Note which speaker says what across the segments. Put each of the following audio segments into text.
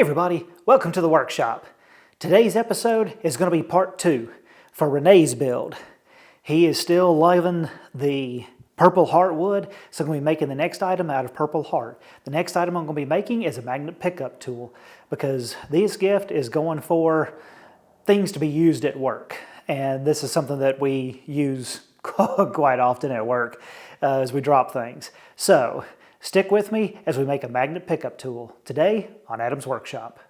Speaker 1: Hey everybody, welcome to the workshop. Today's episode is going to be part 2 for Renee's build. He is still loving the purple heart wood, so I'm going to be making the next item out of purple heart. The next item I'm going to be making is a magnet pickup tool because this gift is going for things to be used at work. And this is something that we use quite often at work as we drop things. So stick with me as we make a magnet pickup tool today on Adam's Workshop.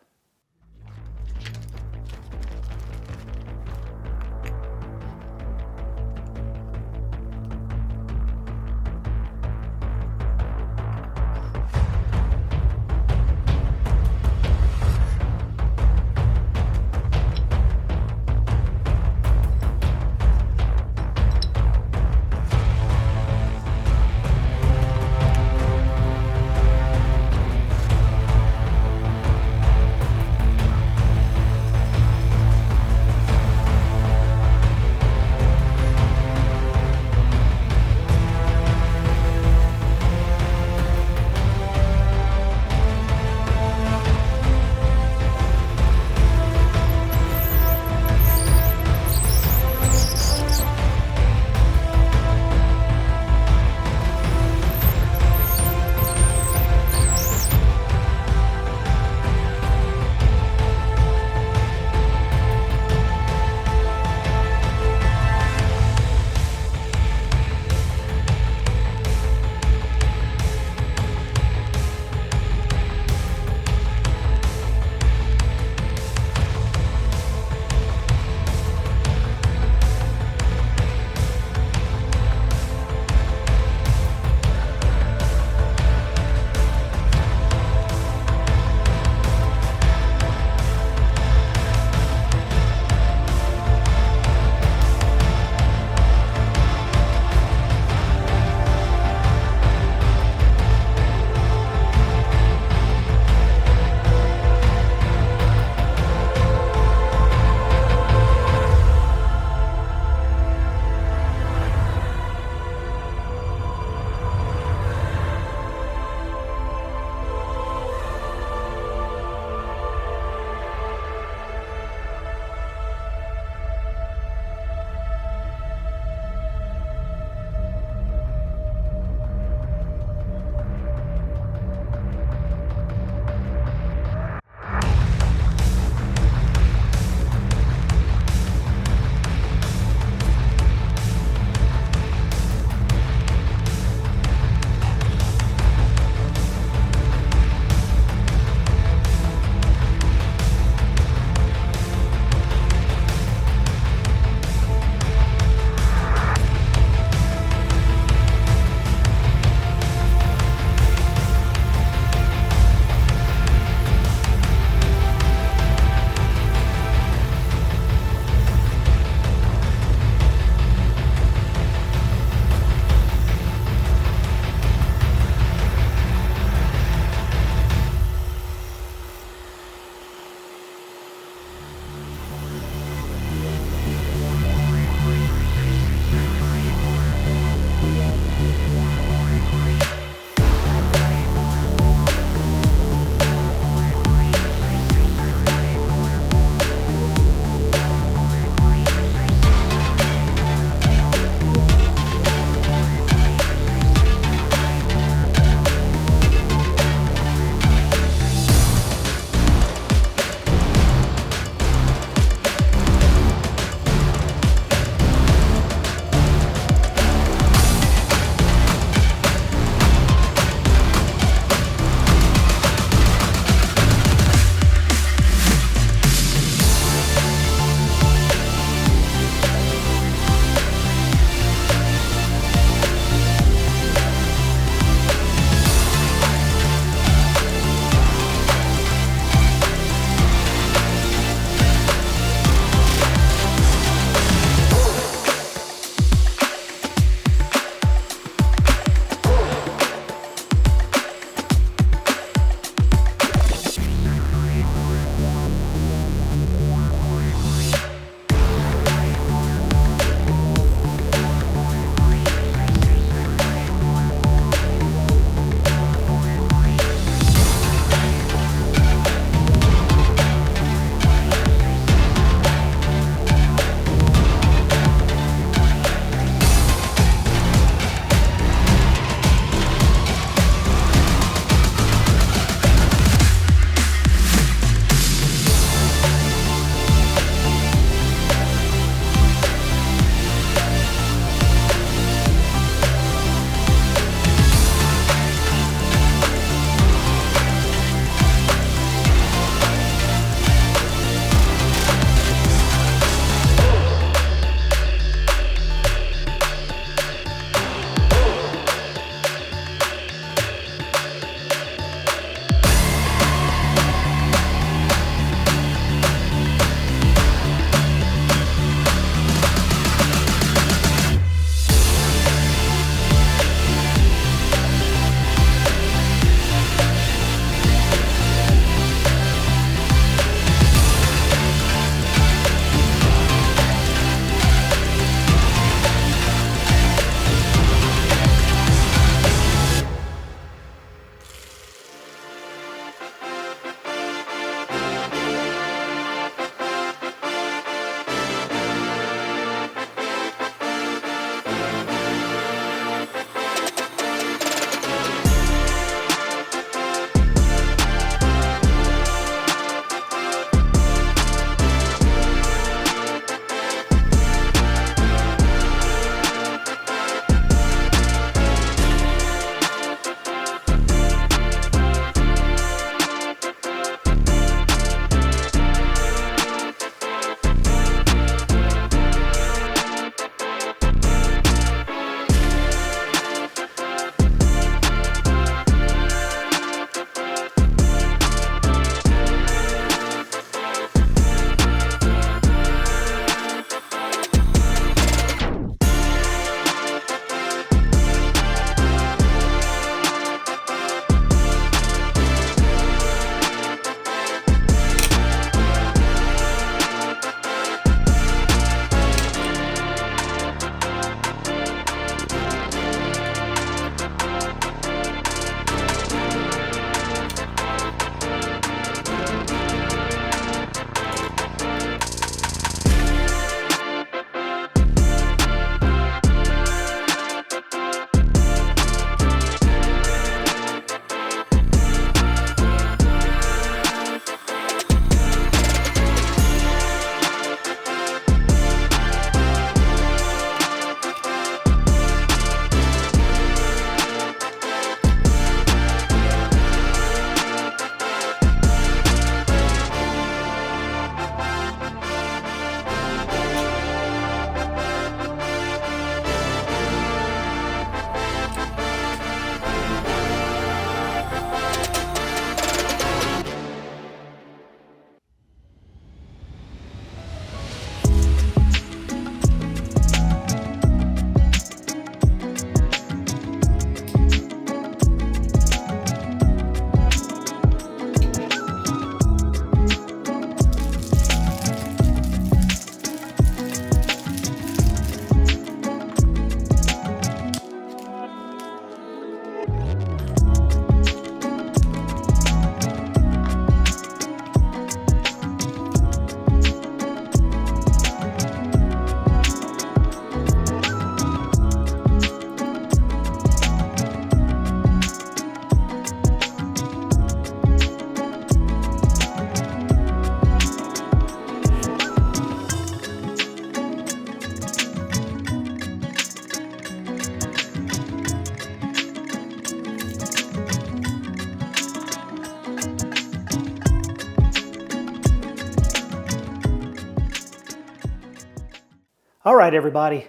Speaker 1: All right, everybody,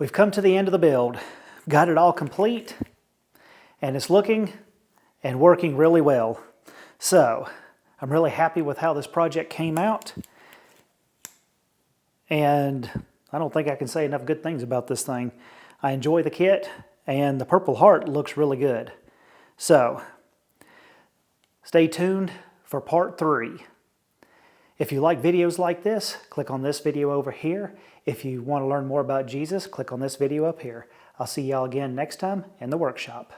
Speaker 1: we've come to the end of the build. Got it all complete, and it's looking and working really well. So, I'm really happy with how this project came out, and I don't think I can say enough good things about this thing. I enjoy the kit, and the Purple Heart looks really good. So, stay tuned for part 3. If you like videos like this, click on this video over here. If you want to learn more about Jesus, click on this video up here. I'll see y'all again next time in the workshop.